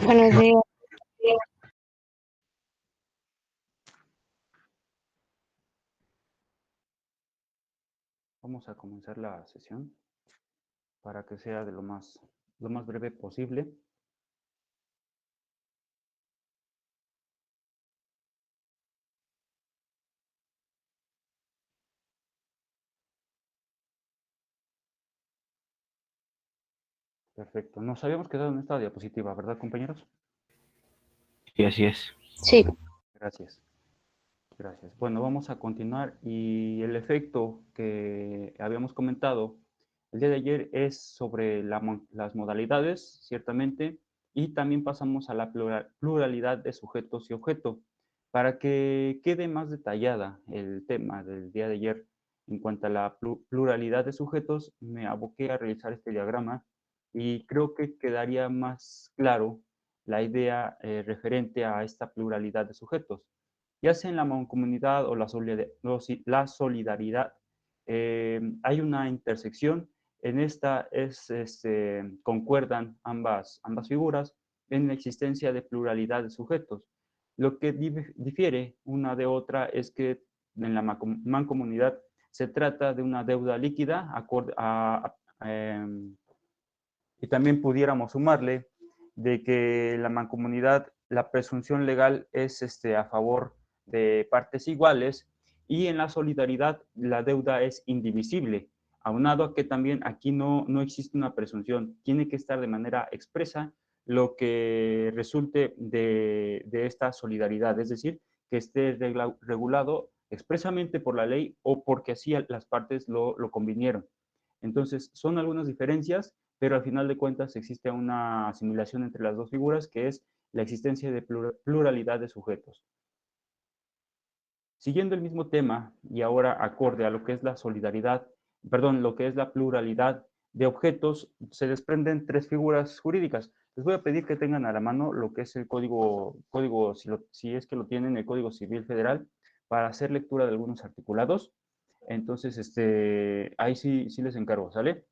Buenos días. Vamos a comenzar la sesión para que sea de lo más breve posible. Perfecto. Nos habíamos quedado en esta diapositiva, ¿verdad, compañeros? Sí, así es. Sí. Gracias. Gracias. Bueno, vamos a continuar y el efecto que habíamos comentado el día de ayer es sobre las modalidades, ciertamente, y también pasamos a la pluralidad de sujetos y objeto. Para que quede más detallada el tema del día de ayer en cuanto a la pluralidad de sujetos, me aboqué a realizar este diagrama y creo que quedaría más claro la idea referente a esta pluralidad de sujetos. Ya sea en la mancomunidad o la solidaridad, hay una intersección. En esta concuerdan ambas figuras en la existencia de pluralidad de sujetos. Lo que difiere una de otra es que en la mancomunidad se trata de una deuda líquida y también pudiéramos sumarle de que la mancomunidad, la presunción legal es a favor de partes iguales y en la solidaridad la deuda es indivisible, aunado a que también aquí no existe una presunción, tiene que estar de manera expresa lo que resulte de esta solidaridad, es decir, que esté regulado expresamente por la ley o porque así las partes lo convinieron. Entonces, son algunas diferencias, pero al final de cuentas existe una asimilación entre las dos figuras, que es la existencia de pluralidad de sujetos. Siguiendo el mismo tema y ahora acorde a lo que es la solidaridad, perdón, lo que es la pluralidad de objetos, se desprenden tres figuras jurídicas. Les voy a pedir que tengan a la mano lo que es el código si es que lo tienen, el Código Civil Federal, para hacer lectura de algunos articulados. Entonces, ahí sí les encargo, ¿sale?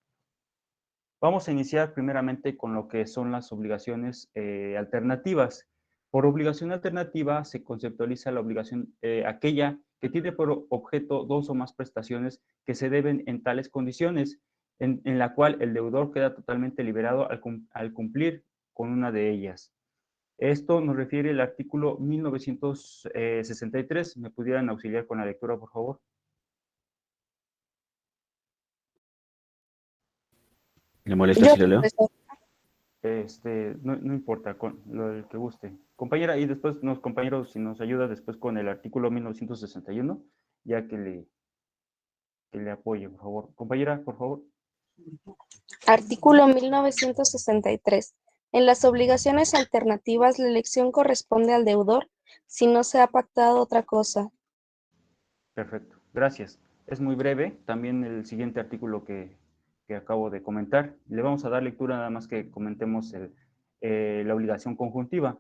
Vamos a iniciar primeramente con lo que son las obligaciones alternativas. Por obligación alternativa se conceptualiza la obligación aquella que tiene por objeto dos o más prestaciones que se deben en tales condiciones, en la cual el deudor queda totalmente liberado al cumplir con una de ellas. Esto nos refiere el artículo 1963. ¿Me pudieran auxiliar con la lectura, por favor? ¿Le molesta Yo, si lo leo? profesor. No importa, con lo que guste. Compañera, y después compañeros, si nos ayuda después con el artículo 1961, ya que le apoye, por favor. Compañera, por favor. Artículo 1963. En las obligaciones alternativas, la elección corresponde al deudor si no se ha pactado otra cosa. Perfecto, gracias. Es muy breve, también el siguiente artículo que acabo de comentar. Le vamos a dar lectura nada más que comentemos la obligación conjuntiva.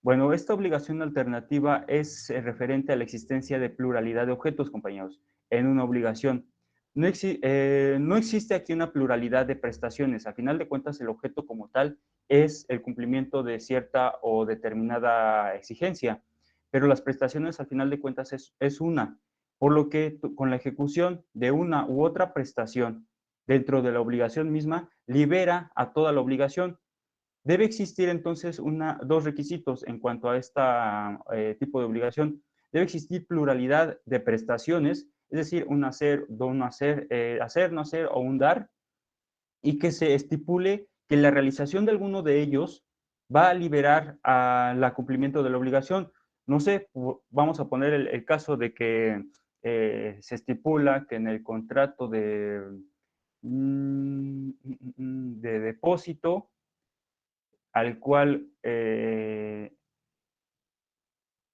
Bueno, esta obligación alternativa es referente a la existencia de pluralidad de objetos, compañeros, en una obligación. No existe aquí una pluralidad de prestaciones. A final de cuentas, el objeto como tal es el cumplimiento de cierta o determinada exigencia, pero las prestaciones al final de cuentas es una, por lo que con la ejecución de una u otra prestación dentro de la obligación misma, libera a toda la obligación. Debe existir entonces dos requisitos en cuanto a este tipo de obligación. Debe existir pluralidad de prestaciones, es decir, un hacer, no hacer, hacer, no hacer o un dar, y que se estipule que la realización de alguno de ellos va a liberar al cumplimiento de la obligación. No sé, vamos a poner el caso de que se estipula que en el contrato de depósito al cual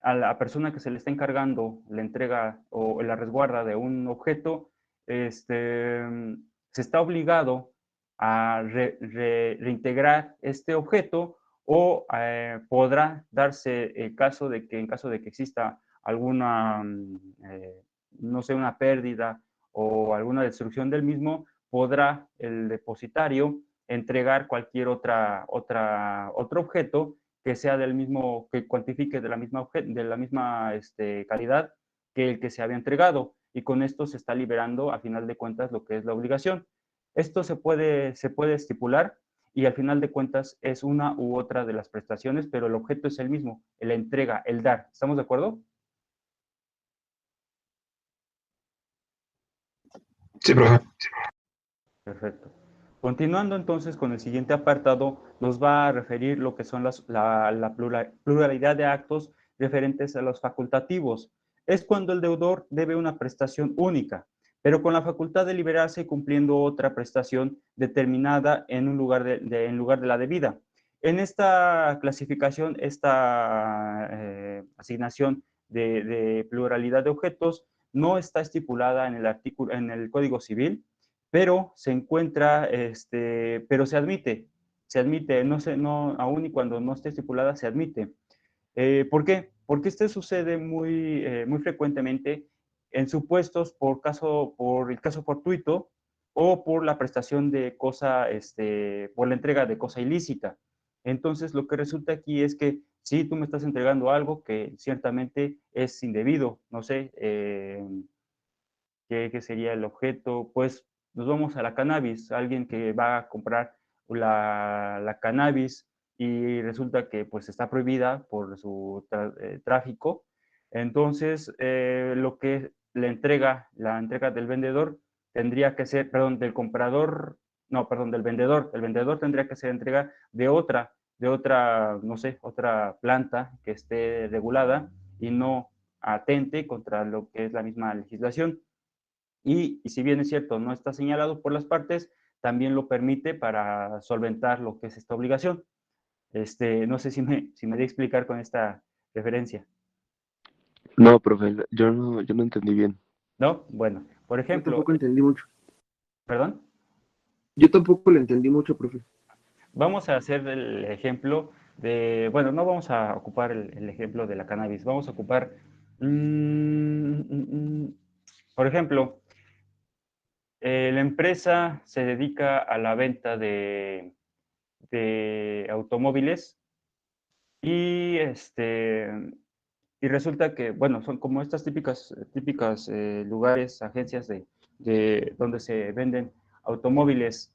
a la persona que se le está encargando la entrega o la resguarda de un objeto, se está obligado a reintegrar este objeto o podrá darse el caso de que en caso de que exista alguna, no sé, una pérdida o alguna destrucción del mismo, podrá el depositario entregar cualquier otro objeto que sea del mismo, que cuantifique de la misma, calidad que el que se había entregado, y con esto se está liberando a final de cuentas lo que es la obligación. Esto se puede estipular y al final de cuentas es una u otra de las prestaciones, pero el objeto es el mismo, la entrega, el dar. ¿Estamos de acuerdo? Sí, profe. Perfecto. Continuando entonces con el siguiente apartado, nos va a referir lo que son la pluralidad de actos referentes a los facultativos. Es cuando el deudor debe una prestación única, pero con la facultad de liberarse cumpliendo otra prestación determinada en lugar de la debida. En esta clasificación, esta asignación de pluralidad de objetos no está estipulada en el Código Civil, pero se encuentra, pero se admite, aún y cuando no esté estipulada, se admite. ¿Por qué? Porque esto sucede muy frecuentemente en supuestos por el caso fortuito o por la prestación de por la entrega de cosa ilícita. Entonces, lo que resulta aquí es que si tú me estás entregando algo que ciertamente es indebido, no sé, ¿qué sería el objeto? Pues nos vamos a la cannabis, alguien que va a comprar la cannabis y resulta que pues está prohibida por su tráfico. Entonces, lo que la entrega del vendedor tendría que ser, perdón, del comprador, no, perdón, del vendedor. El vendedor tendría que ser entrega de otra, no sé, otra planta que esté regulada y no atente contra lo que es la misma legislación. Y si bien es cierto, no está señalado por las partes, también lo permite para solventar lo que es esta obligación. No sé si me di a explicar con esta referencia. No, profe, yo no entendí bien. ¿No? Bueno, por Yo ejemplo, tampoco entendí mucho. ¿perdón? Yo tampoco lo entendí mucho, profe. Vamos a hacer el ejemplo bueno, no vamos a ocupar el ejemplo de la cannabis, vamos a ocupar, por ejemplo, la empresa se dedica a la venta de automóviles y, y resulta que, bueno, son como estas típicas lugares, agencias donde se venden automóviles,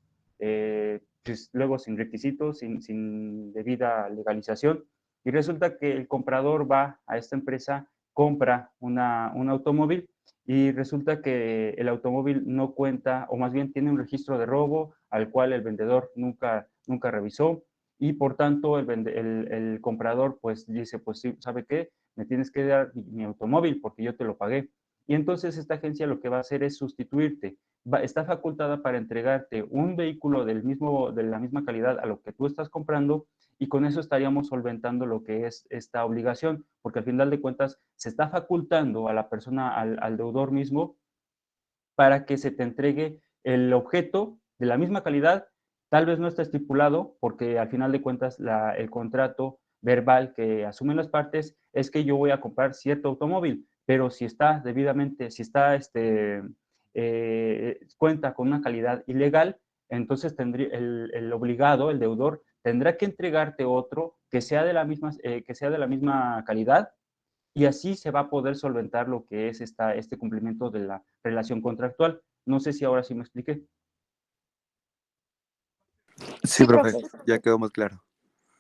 pues, luego sin requisitos, sin debida legalización, y resulta que el comprador va a esta empresa, compra un automóvil, y resulta que el automóvil no cuenta, o más bien tiene un registro de robo al cual el vendedor nunca revisó, y por tanto el comprador pues dice, pues sí, ¿sabe qué? Me tienes que dar mi automóvil porque yo te lo pagué. Y entonces esta agencia lo que va a hacer es sustituirte. Está facultada para entregarte un vehículo de la misma calidad a lo que tú estás comprando, y con eso estaríamos solventando lo que es esta obligación, porque al final de cuentas se está facultando a la persona, al deudor mismo, para que se te entregue el objeto de la misma calidad. Tal vez no está estipulado, porque al final de cuentas el contrato verbal que asumen las partes es que yo voy a comprar cierto automóvil, pero si está debidamente, cuenta con una calidad ilegal, entonces tendría el obligado, el deudor, tendrá que entregarte otro que sea de la misma calidad, y así se va a poder solventar lo que es este cumplimiento de la relación contractual. No sé si ahora sí me expliqué. Sí, profe, profe. ya quedó más claro.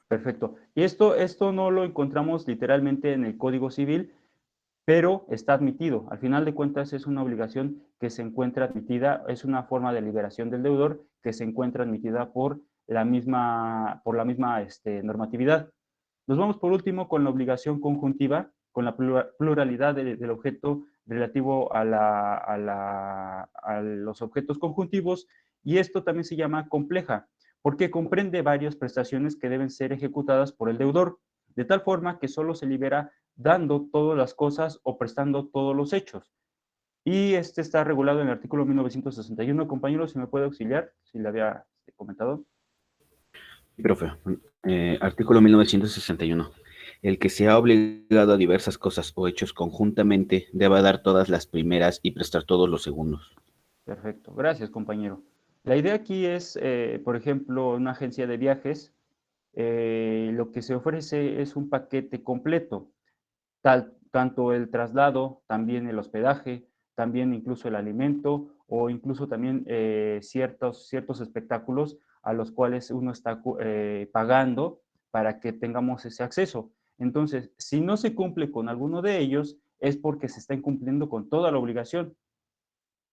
Perfecto. Y esto no lo encontramos literalmente en el Código Civil, pero está admitido. Al final de cuentas es una obligación que se encuentra admitida, es una forma de liberación del deudor que se encuentra admitida por la misma normatividad. Nos vamos por último con la obligación conjuntiva, con la pluralidad del objeto relativo a los objetos conjuntivos, y esto también se llama compleja, porque comprende varias prestaciones que deben ser ejecutadas por el deudor, de tal forma que solo se libera dando todas las cosas o prestando todos los hechos. Y este está regulado en el artículo 1961. Compañero, si me puede auxiliar, si le había comentado. Sí, profe. Artículo 1961. El que sea obligado a diversas cosas o hechos conjuntamente debe dar todas las primeras y prestar todos los segundos. Perfecto, gracias, compañero. La idea aquí es, por ejemplo, una agencia de viajes, lo que se ofrece es un paquete completo, tanto el traslado, también el hospedaje, también incluso el alimento o incluso también ciertos espectáculos a los cuales uno está pagando para que tengamos ese acceso. Entonces, si no se cumple con alguno de ellos, es porque se está incumpliendo con toda la obligación.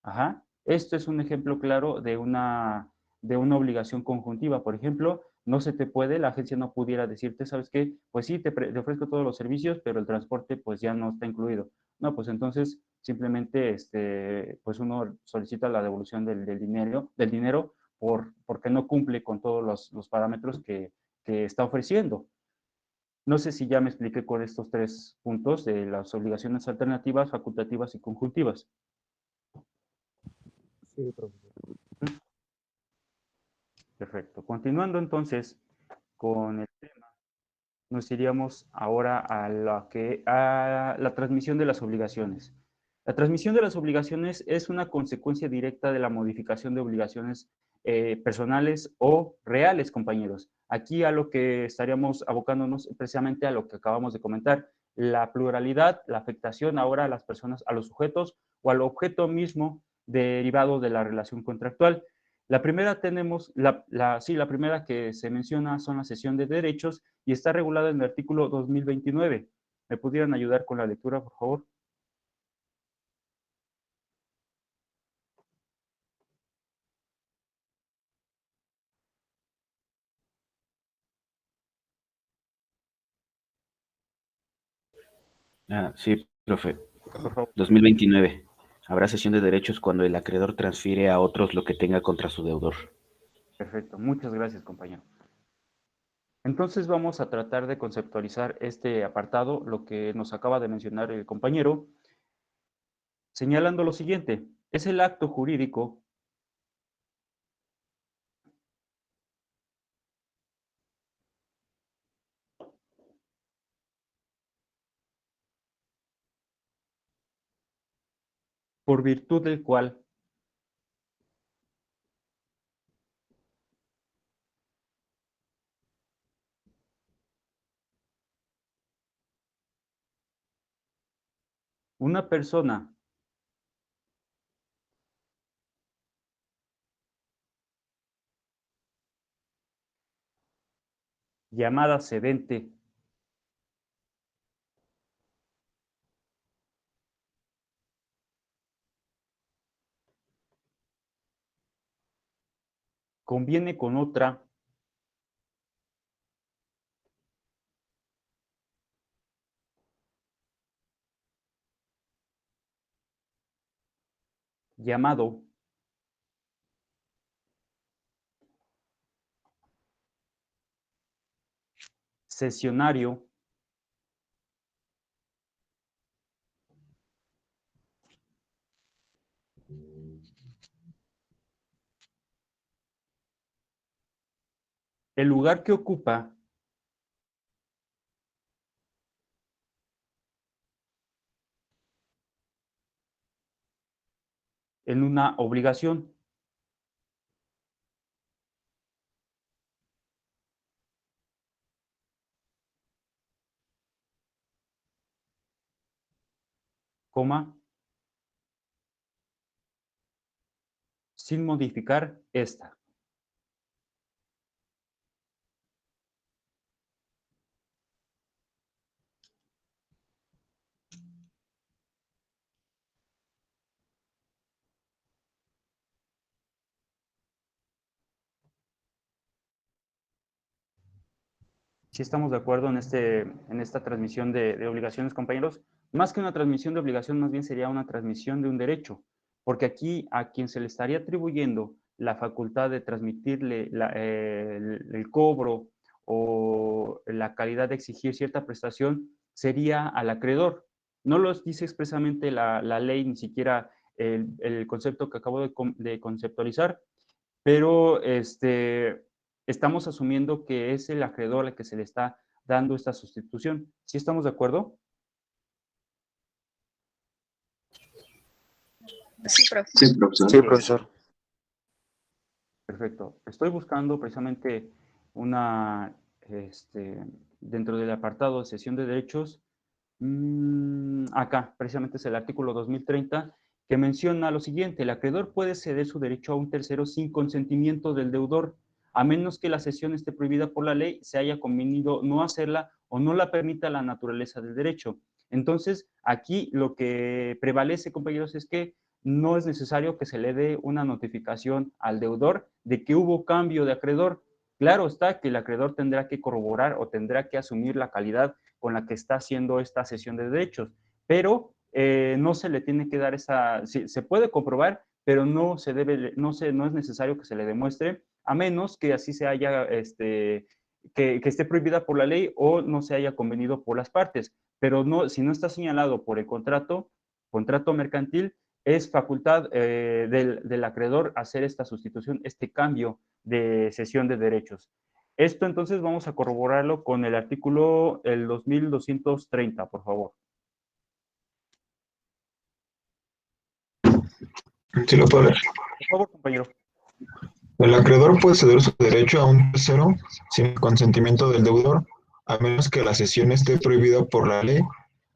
Ajá. Esto es un ejemplo claro de una obligación conjuntiva. Por ejemplo, no se te puede, la agencia no pudiera decirte, ¿sabes qué? Pues sí, te ofrezco todos los servicios, pero el transporte pues ya no está incluido. No, pues entonces simplemente pues uno solicita la devolución del dinero porque no cumple con todos los parámetros que está ofreciendo. No sé si ya me expliqué con estos 3 puntos de las obligaciones alternativas, facultativas y conjuntivas. Sí, profesor. Perfecto. Continuando entonces con el tema, nos iríamos ahora a la transmisión de las obligaciones. La transmisión de las obligaciones es una consecuencia directa de la modificación de obligaciones personales o reales, compañeros. Aquí a lo que estaríamos abocándonos precisamente a lo que acabamos de comentar, la pluralidad, la afectación ahora a las personas, a los sujetos o al objeto mismo derivado de la relación contractual. La primera tenemos, la primera que se menciona son la cesión de derechos y está regulada en el artículo 2029. ¿Me pudieran ayudar con la lectura, por favor? Sí, profe. Por favor. 2029. Habrá cesión de derechos cuando el acreedor transfiere a otros lo que tenga contra su deudor. Perfecto. Muchas gracias, compañero. Entonces vamos a tratar de conceptualizar este apartado, lo que nos acaba de mencionar el compañero, señalando lo siguiente. Es el acto jurídico por virtud del cual una persona llamada cedente conviene con otra llamado cesionario el lugar que ocupa en una obligación. Coma, sin modificar esta. Sí estamos de acuerdo en esta transmisión de obligaciones, compañeros. Más que una transmisión de obligación, más bien sería una transmisión de un derecho, porque aquí a quien se le estaría atribuyendo la facultad de transmitirle el cobro o la calidad de exigir cierta prestación sería al acreedor. No lo dice expresamente la ley, ni siquiera el concepto que acabo de conceptualizar, pero estamos asumiendo que es el acreedor al que se le está dando esta sustitución. ¿Sí estamos de acuerdo? Sí, profe. Sí, profesor. Sí, profesor. Perfecto. Estoy buscando precisamente una, dentro del apartado de cesión de derechos, acá, precisamente es el artículo 2030, que menciona lo siguiente: el acreedor puede ceder su derecho a un tercero sin consentimiento del deudor, a menos que la cesión esté prohibida por la ley, se haya convenido no hacerla o no la permita la naturaleza del derecho. Entonces, aquí lo que prevalece, compañeros, es que no es necesario que se le dé una notificación al deudor de que hubo cambio de acreedor. Claro está que el acreedor tendrá que corroborar o tendrá que asumir la calidad con la que está haciendo esta cesión de derechos, pero no se le tiene que dar esa, sí, se puede comprobar, pero no se debe, no es necesario que se le demuestre, a menos que así se haya, que esté prohibida por la ley o no se haya convenido por las partes, pero no, si no está señalado por el contrato mercantil, es facultad del acreedor hacer esta sustitución, este cambio de cesión de derechos. Esto entonces vamos a corroborarlo con el artículo el 2230, por favor. Sí, lo puedo leer. Por favor, compañero. El acreedor puede ceder su derecho a un tercero sin el consentimiento del deudor, a menos que la cesión esté prohibida por la ley,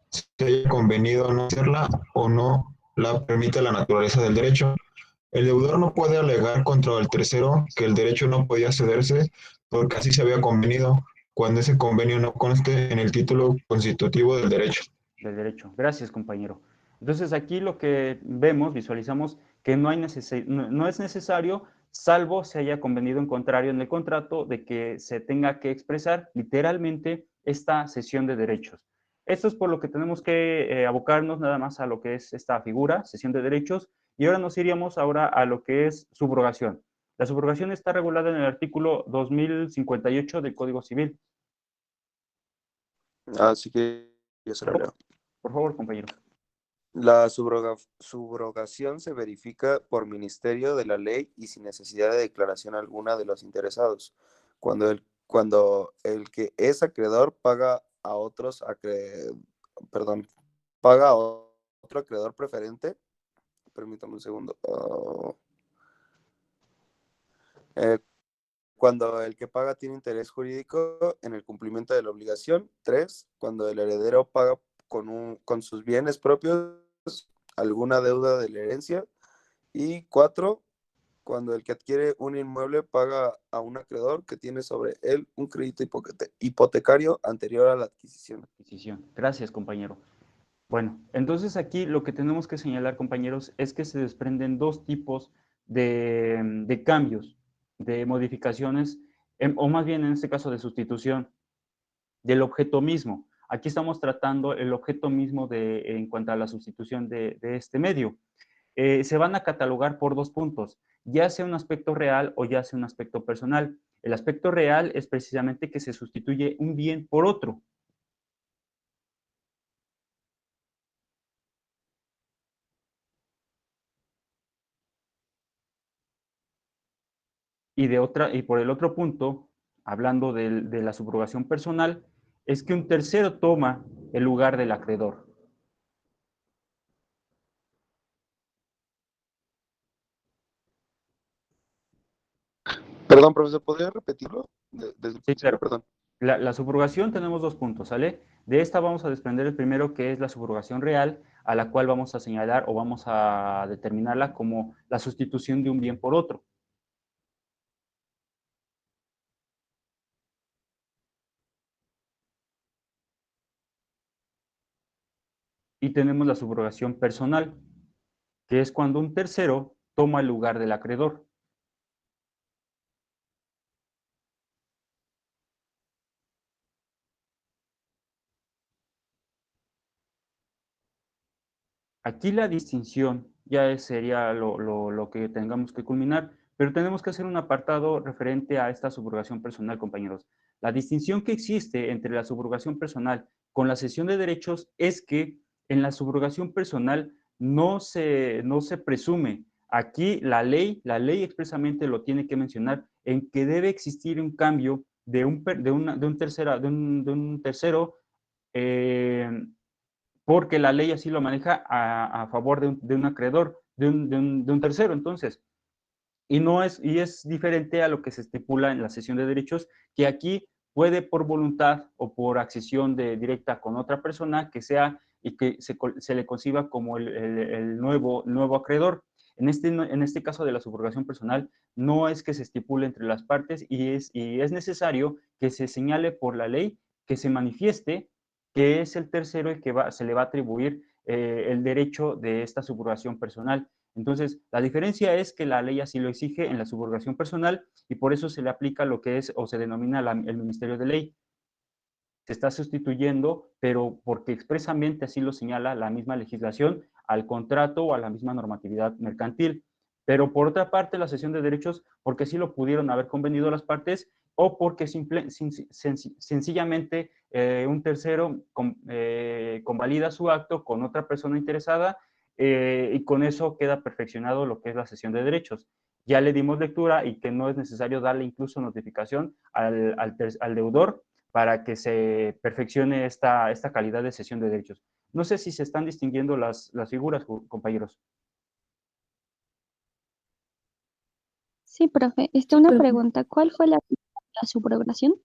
se haya convenido no hacerla o no la permite la naturaleza del derecho. El deudor no puede alegar contra el tercero que el derecho no podía cederse porque así se había convenido, cuando ese convenio no conste en el título constitutivo del derecho. Del derecho. Gracias, compañero. Entonces, aquí lo que vemos, visualizamos que no es necesario, salvo se haya convenido en contrario en el contrato, de que se tenga que expresar literalmente esta cesión de derechos. Esto es por lo que tenemos que abocarnos nada más a lo que es esta figura, cesión de derechos, y ahora nos iríamos ahora a lo que es subrogación. La subrogación está regulada en el artículo 2058 del Código Civil. Así que yo se la leo. Por favor, compañero. La subrogación se verifica por ministerio de la ley y sin necesidad de declaración alguna de los interesados, cuando el que es acreedor paga a otro acreedor preferente. Permítame un segundo. Cuando el que paga tiene interés jurídico en el cumplimiento de la obligación. 3. Cuando el heredero paga con sus bienes propios alguna deuda de la herencia. Y 4. Cuando el que adquiere un inmueble paga a un acreedor que tiene sobre él un crédito hipotecario anterior a la adquisición. Gracias, compañero. Bueno, entonces aquí lo que tenemos que señalar, compañeros, es que se desprenden dos tipos de cambios, de modificaciones, o más bien en este caso de sustitución del objeto mismo. Aquí estamos tratando el objeto mismo en cuanto a la sustitución de este medio. Se van a catalogar por dos puntos, ya sea un aspecto real o ya sea un aspecto personal. El aspecto real es precisamente que se sustituye un bien por otro. Y por el otro punto, hablando de la subrogación personal, es que un tercero toma el lugar del acreedor. Perdón, profesor, ¿podría repetirlo? Desde el Sí, principio, claro. perdón. La subrogación tenemos dos puntos, ¿sale? De esta vamos a desprender el primero, que es la subrogación real, a la cual vamos a señalar o vamos a determinarla como la sustitución de un bien por otro. Y tenemos la subrogación personal, que es cuando un tercero toma el lugar del acreedor. Aquí la distinción ya sería lo que tengamos que culminar, pero tenemos que hacer un apartado referente a esta subrogación personal, compañeros. La distinción que existe entre la subrogación personal con la cesión de derechos es que en la subrogación personal no se presume. Aquí la ley expresamente lo tiene que mencionar en que debe existir un cambio de un tercero porque la ley así lo maneja a favor de un acreedor, de un tercero. Entonces, y es diferente a lo que se estipula en la cesión de derechos, que aquí puede por voluntad o por accesión directa con otra persona que sea y que se le conciba como el nuevo acreedor. En este caso de la subrogación personal, no es que se estipule entre las partes y es necesario que se señale por la ley, que se manifieste que es el tercero el que se le va a atribuir el derecho de esta subrogación personal. Entonces, la diferencia es que la ley así lo exige en la subrogación personal y por eso se le aplica lo que es o se denomina el Ministerio de Ley. Se está sustituyendo, pero porque expresamente así lo señala la misma legislación, al contrato o a la misma normatividad mercantil. Pero por otra parte, la cesión de derechos, porque sí lo pudieron haber convenido las partes o porque sencillamente un tercero convalida su acto con otra persona interesada y con eso queda perfeccionado lo que es la cesión de derechos. Ya le dimos lectura y que no es necesario darle incluso notificación al deudor para que se perfeccione esta calidad de cesión de derechos. No sé si se están distinguiendo las figuras, compañeros. Sí, profe. Una pregunta. ¿Cuál fue la subrogación?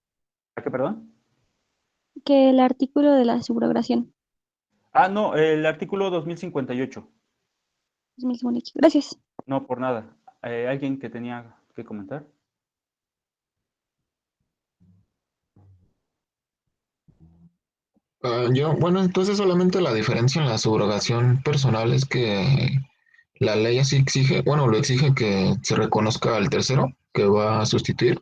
¿A qué, perdón? Que el artículo de la subrogación. No, el artículo 2058. 2058. Gracias. No, por nada. ¿Alguien que tenía que comentar? Bueno, entonces solamente la diferencia en la subrogación personal es que la ley así exige, bueno, lo exige que se reconozca al tercero que va a sustituir.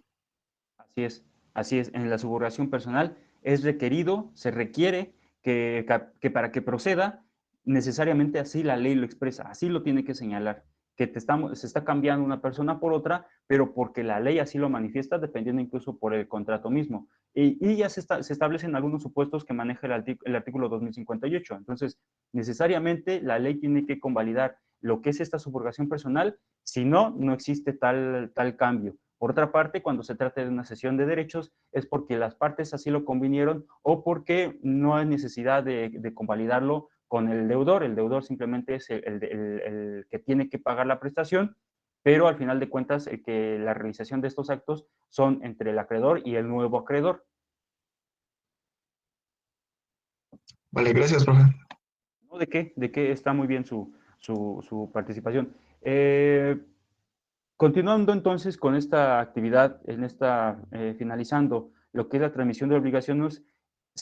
Así es, así es. En la subrogación personal es requerido, se requiere que para que proceda, necesariamente así la ley lo expresa, así lo tiene que señalar, que se está cambiando una persona por otra, pero porque la ley así lo manifiesta, dependiendo incluso por el contrato mismo. Y ya se establecen algunos supuestos que maneja el artículo 2058. Entonces, necesariamente la ley tiene que convalidar lo que es esta subrogación personal, si no, no existe tal cambio. Por otra parte, cuando se trata de una cesión de derechos, es porque las partes así lo convinieron o porque no hay necesidad de convalidarlo con el deudor. El deudor simplemente es el que tiene que pagar la prestación, pero al final de cuentas que la realización de estos actos son entre el acreedor y el nuevo acreedor. Vale, gracias, profe. ¿No? ¿De qué? ¿De qué? Está muy bien su participación. Continuando entonces con esta actividad, finalizando lo que es la transmisión de obligaciones,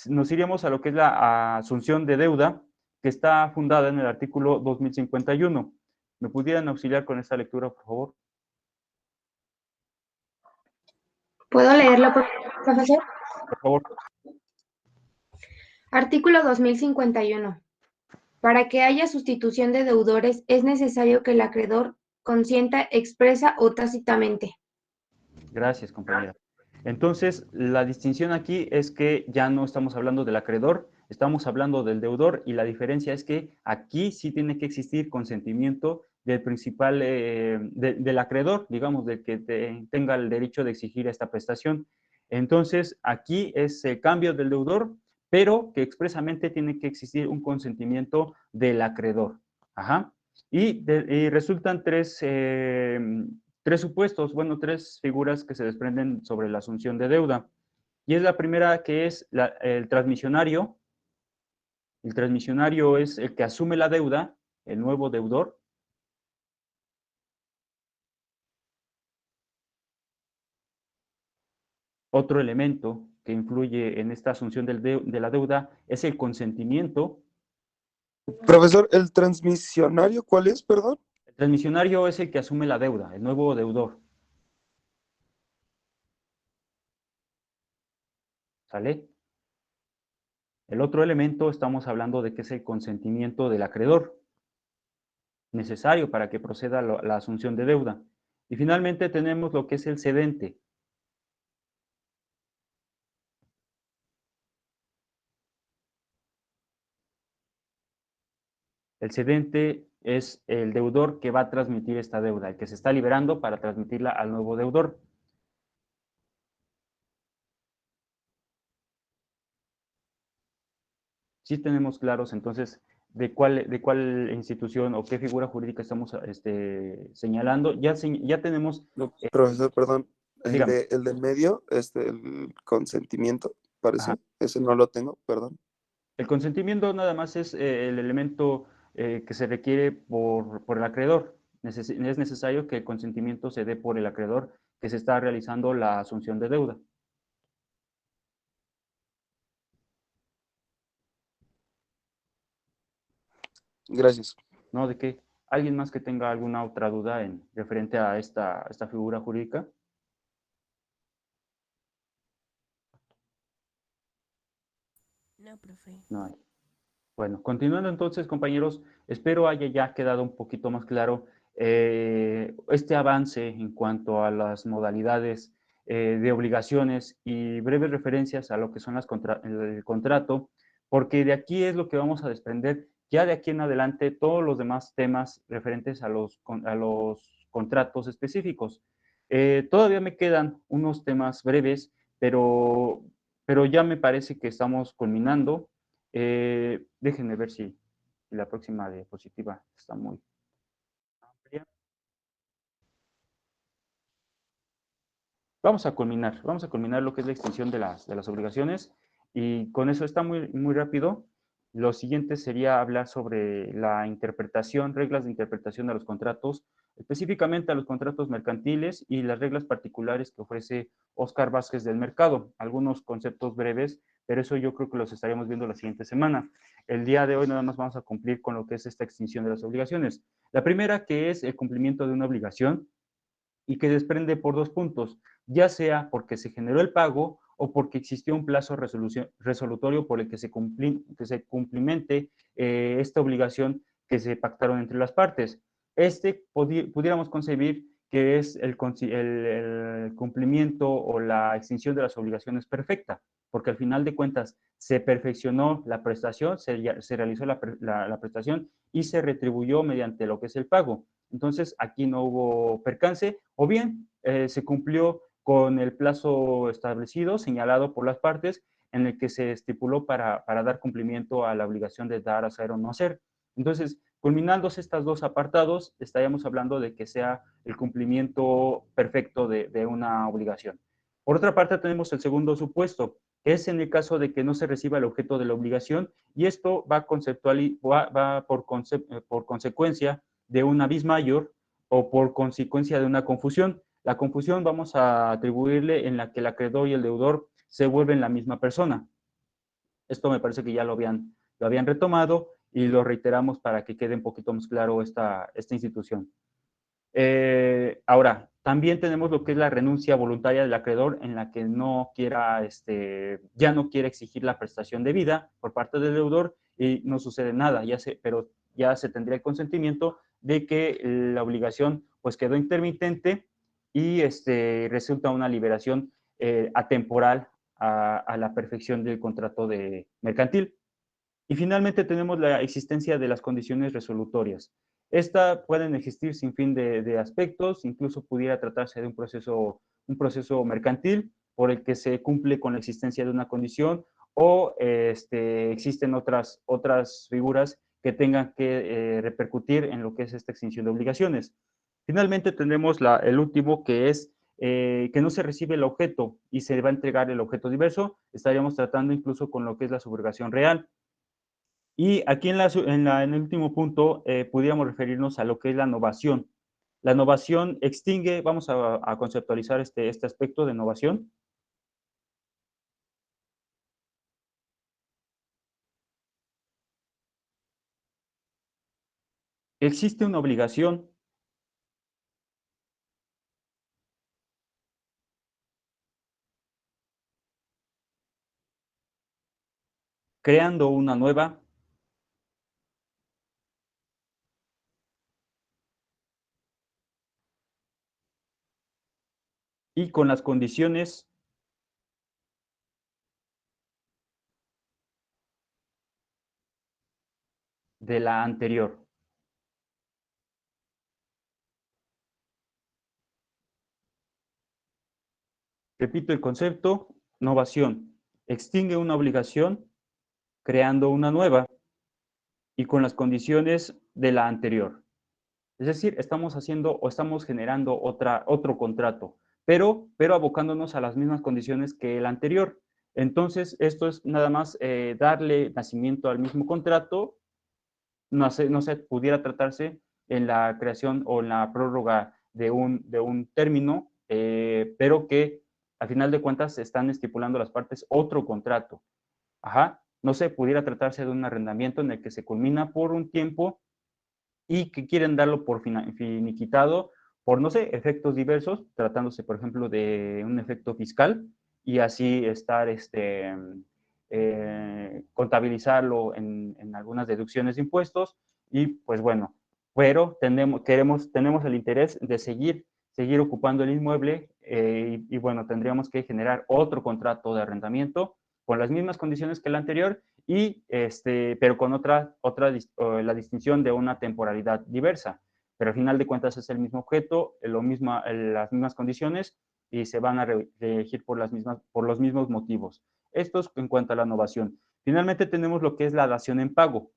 nos iríamos a lo que es la asunción de deuda, que está fundada en el artículo 2051. ¿Me pudieran auxiliar con esta lectura, por favor? ¿Puedo leerlo, profesor? Por favor. Artículo 2051. Para que haya sustitución de deudores es necesario que el acreedor consienta expresa o tácitamente. Gracias, compañera. Entonces, la distinción aquí es que ya no estamos hablando del acreedor, estamos hablando del deudor y la diferencia es que aquí sí tiene que existir consentimiento del principal, del acreedor, digamos, del que tenga el derecho de exigir esta prestación. Entonces, aquí es el cambio del deudor, pero que expresamente tiene que existir un consentimiento del acreedor. Ajá. Y resultan tres supuestos, bueno, tres figuras que se desprenden sobre la asunción de deuda. Y es la primera que es el transmisionario. El transmisionario es el que asume la deuda, el nuevo deudor. Otro elemento que influye en esta asunción de la deuda es el consentimiento. Profesor, ¿el transmisionario cuál es, perdón? El transmisionario es el que asume la deuda, el nuevo deudor. ¿Sale? El otro elemento estamos hablando de que es el consentimiento del acreedor, necesario para que proceda la asunción de deuda. Y finalmente tenemos lo que es el cedente. El cedente es el deudor que va a transmitir esta deuda, el que se está liberando para transmitirla al nuevo deudor. Sí tenemos claros entonces de cuál institución o qué figura jurídica estamos señalando. Ya tenemos... Profesor, perdón, dígame. el del medio, el consentimiento, parece. Ajá. Ese no lo tengo, perdón. El consentimiento nada más es el elemento que se requiere por el acreedor. Es necesario que el consentimiento se dé por el acreedor que se está realizando la asunción de deuda. Gracias. ¿No? ¿De qué? ¿Alguien más que tenga alguna otra duda en referente a esta figura jurídica? No, profe. No hay. Bueno, continuando entonces, compañeros, espero haya ya quedado un poquito más claro este avance en cuanto a las modalidades de obligaciones y breves referencias a lo que son el contrato, porque de aquí es lo que vamos a desprender ya de aquí en adelante todos los demás temas referentes a los contratos específicos. Todavía me quedan unos temas breves, pero ya me parece que estamos culminando. Déjenme ver si la próxima diapositiva está muy amplia. Vamos a culminar lo que es la extensión de las obligaciones y con eso está muy, muy rápido. Lo siguiente sería hablar sobre la interpretación, reglas de interpretación de los contratos, específicamente a los contratos mercantiles y las reglas particulares que ofrece Óscar Vázquez del Mercado. Algunos conceptos breves, pero eso yo creo que los estaremos viendo la siguiente semana. El día de hoy nada más vamos a cumplir con lo que es esta extinción de las obligaciones. La primera, que es el cumplimiento de una obligación y que desprende por dos puntos, ya sea porque se generó el pago o porque existió un plazo resolutorio por el que se cumplimente esta obligación que se pactaron entre las partes. Pudiéramos concebir que es el cumplimiento o la extinción de las obligaciones perfecta, porque al final de cuentas se perfeccionó la prestación, se realizó la prestación y se retribuyó mediante lo que es el pago. Entonces, aquí no hubo percance, o bien se cumplió con el plazo establecido, señalado por las partes, en el que se estipuló para dar cumplimiento a la obligación de dar, hacer o no hacer. Entonces, culminándose estos dos apartados, estaríamos hablando de que sea el cumplimiento perfecto de una obligación. Por otra parte, tenemos el segundo supuesto, que es en el caso de que no se reciba el objeto de la obligación, y esto va por consecuencia de una vis mayor o por consecuencia de una confusión. La confusión vamos a atribuirle en la que el acreedor y el deudor se vuelven la misma persona. Esto me parece que ya lo habían retomado y lo reiteramos para que quede un poquito más claro esta institución. Ahora, también tenemos lo que es la renuncia voluntaria del acreedor, en la que no quiera, ya no quiere exigir la prestación debida por parte del deudor y no sucede nada, pero ya se tendría el consentimiento de que la obligación pues quedó intermitente y resulta una liberación atemporal a la perfección del contrato mercantil. Y finalmente tenemos la existencia de las condiciones resolutorias. Estas pueden existir sin fin de aspectos, incluso pudiera tratarse de un proceso mercantil por el que se cumple con la existencia de una condición o existen otras figuras que tengan que repercutir en lo que es esta extinción de obligaciones. Finalmente tendremos el último, que es que no se recibe el objeto y se va a entregar el objeto diverso. Estaríamos tratando incluso con lo que es la subrogación real. Y aquí en el último punto pudiéramos referirnos a lo que es la novación. La novación extingue, vamos a conceptualizar este aspecto de novación. Existe una obligación creando una nueva y con las condiciones de la anterior. Repito el concepto, novación. Extingue una obligación creando una nueva y con las condiciones de la anterior. Es decir, estamos haciendo o estamos generando otro contrato, pero abocándonos a las mismas condiciones que el anterior. Entonces, esto es nada más darle nacimiento al mismo contrato. No sé, pudiera tratarse en la creación o en la prórroga de un término, pero que al final de cuentas se están estipulando las partes otro contrato. Ajá. No sé, pudiera tratarse de un arrendamiento en el que se culmina por un tiempo y que quieren darlo por finiquitado por, no sé, efectos diversos, tratándose, por ejemplo, de un efecto fiscal y así estar, contabilizarlo en algunas deducciones de impuestos y, pues bueno, pero tenemos el interés de seguir ocupando el inmueble y, bueno, tendríamos que generar otro contrato de arrendamiento con las mismas condiciones que el anterior y pero con la distinción de una temporalidad diversa. Pero al final de cuentas es el mismo objeto, las mismas condiciones y se van a regir por los mismos motivos. Esto es en cuanto a la novación. Finalmente tenemos lo que es la dación en pago.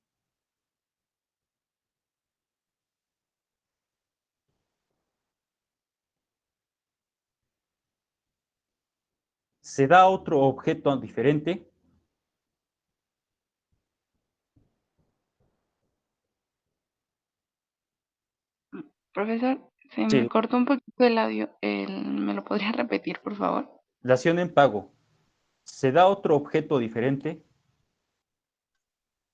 Se da otro objeto diferente. Profesor, se me Sí, cortó un poquito el audio. ¿Me lo podría repetir, por favor? dación en pago. Se da otro objeto diferente,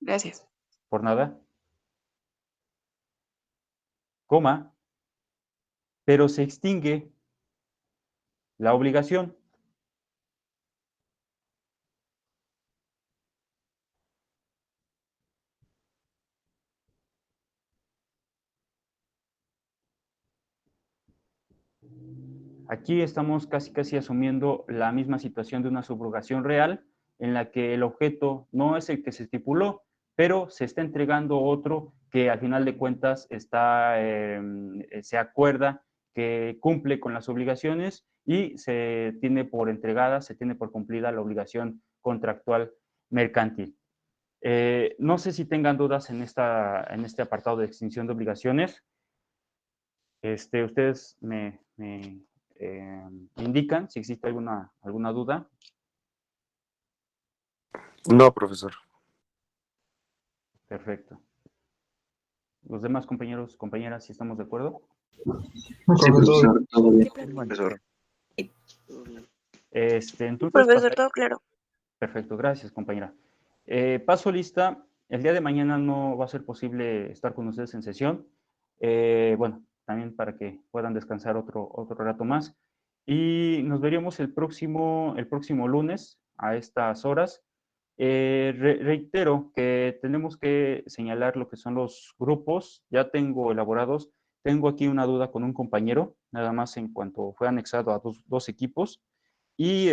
Gracias. por nada, coma, pero se extingue la obligación. Aquí estamos casi asumiendo la misma situación de una subrogación real, en la que el objeto no es el que se estipuló, pero se está entregando otro que al final de cuentas se acuerda que cumple con las obligaciones y se tiene por entregada, se tiene por cumplida la obligación contractual mercantil. No sé si tengan dudas en este apartado de extinción de obligaciones. Ustedes me indican si existe alguna duda. No, profesor. Perfecto. Los demás compañeros, compañeras, ¿sí estamos de acuerdo? Sí, profesor, todo bien. Sí, Profesor. Entonces, Profesor, todo claro. perfecto, gracias, compañera. Paso lista. El día de mañana no va a ser posible estar con ustedes en sesión. Bueno, también para que puedan descansar otro rato más. Y nos veríamos el próximo lunes a estas horas. Reitero que tenemos que señalar lo que son los grupos. Ya tengo elaborados. Tengo aquí una duda con un compañero, nada más en cuanto fue anexado a dos equipos. Y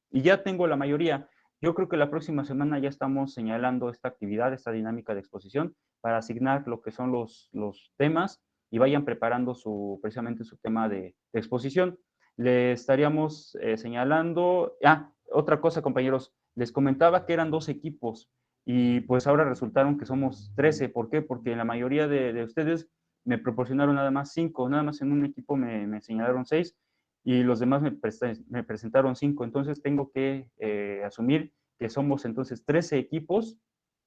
y ya tengo la mayoría. Yo creo que la próxima semana ya estamos señalando esta actividad, esta dinámica de exposición, para asignar lo que son los temas y vayan preparando precisamente su tema de exposición. Le estaríamos señalando... otra cosa, compañeros, les comentaba que eran 2 equipos y pues ahora resultaron que somos 13. ¿Por qué? Porque la mayoría de ustedes me proporcionaron nada más 5, nada más en un equipo me señalaron 6 y los demás me presentaron 5. Entonces tengo que asumir que somos entonces 13 equipos,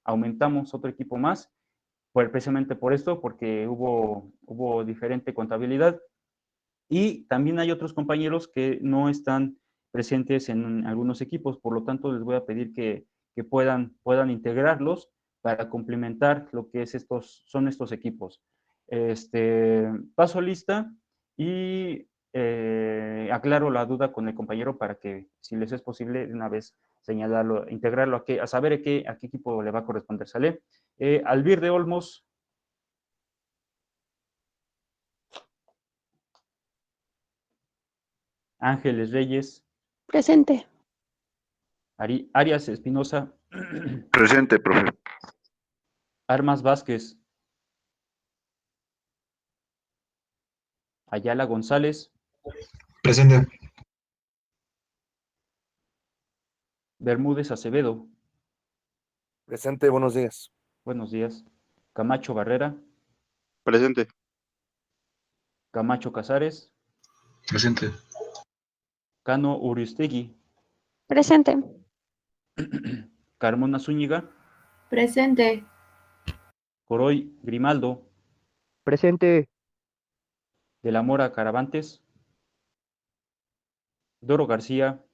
aumentamos otro equipo más, precisamente por esto, porque hubo diferente contabilidad. Y también hay otros compañeros que no están presentes en algunos equipos, por lo tanto les voy a pedir que puedan integrarlos para complementar lo que son estos equipos. Paso lista y aclaro la duda con el compañero para que, si les es posible, de una vez señalarlo, integrarlo a saber a qué equipo le va a corresponder. ¿Sale? Albir de Olmos. Ángeles Reyes. Presente. Arias Espinosa. Presente, profe. Armas Vázquez. Ayala González. Presente. Bermúdez Acevedo. Presente, buenos días. Buenos días. Camacho Barrera. Presente. Camacho Casares. Presente. Cano Uriostegui. Presente. Carmona Zúñiga. Presente. Coroy Grimaldo. Presente. De la Mora Caravantes. Doro García.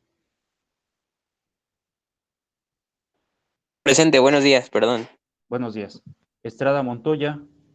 Presente, buenos días, perdón. Buenos días. Estrada Montoya.